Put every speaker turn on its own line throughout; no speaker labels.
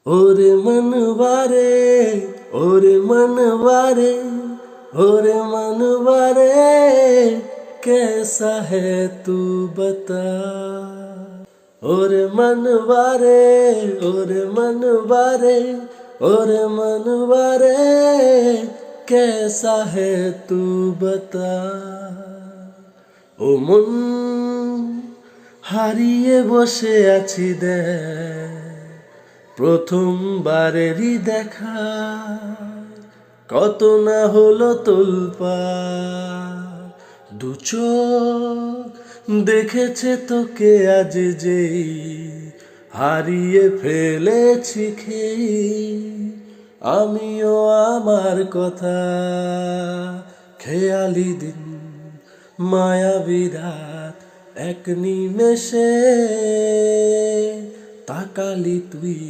ओरे मनवारे ओरे मनवारे ओरे मनवारे कैसा है तू बता। ओरे मनवारे ओरे मनवारे ओरे मनवारे कैसा है तू बता। ओ मन হারিয়ে বসে আছি দেখ প্রথমবারেরই দেখা, কত না হলো তোলপাড়। দু চোখ দেখেছে তোকে আজ যেই হারিয়ে ফেলেছি খেই। আমিও আমার কথা খেয়ালি দিন মায়াবী রাত এক নিমেষে তাকালি তুই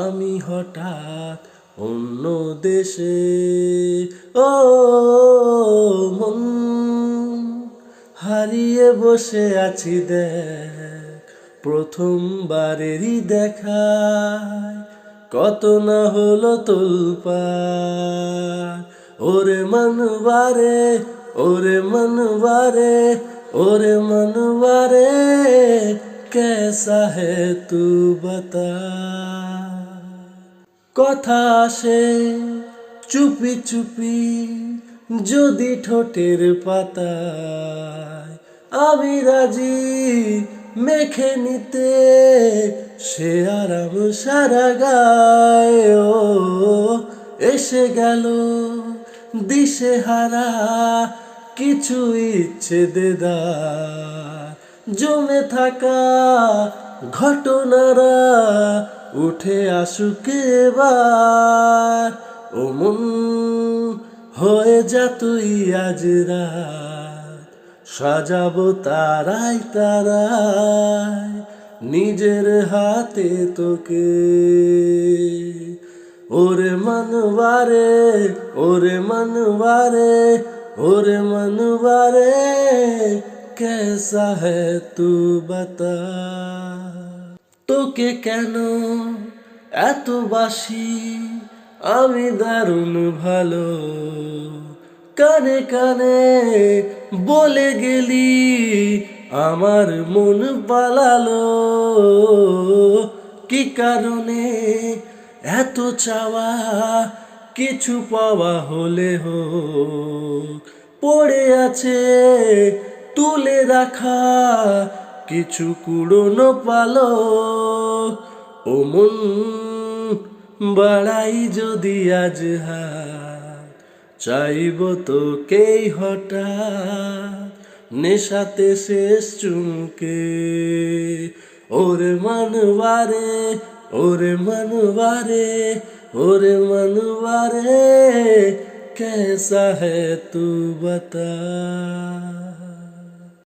আমি হঠাৎ অন্য দেশে। ও মন হারিয়ে বসে আছি দেখ প্রথমবারেরই দেখায়, কত না হলো তোলপাড়। ওরে मनवारे ओरे मनवारे ओरे मनवारे कैसा है तू बता। কথা আসে চুপি চুপি যদি ঠোঁটের পাতায়, আমি রাজি মেখে নিতে সে আরাম সারা গায়ে। ও এসে গেল দিশেহারা কিছু ইচ্ছে দেদার, জমে থাকা ঘটনারা উঠে আসুক এবার। ও মন হয়ে যা তুই আজ রাত, সাজাবো তারাই তারায় নিজের হাতে তোকে। ओरे मनवारे ओरे मनवारे ओरे मनवारे कैसा है तू बता। তোকে কেন এত বাসি আমি দারুণ ভালো, কানে কানে বলে গেলি আমার মন পালালো। কি কারণে এত চাওয়া কিছু পাওয়া হলে হোক, পড়ে আছে তুলে রাখা কিছু কুড়োনো পালক। ও মন বাড়াই যদি আজ হাত, চাইব তোকেই হঠাৎ নেশাতে শেষ চুমকে। ওরে मनवारे ओरे मनवारे ओरे मनवारे कैसा है तू बता।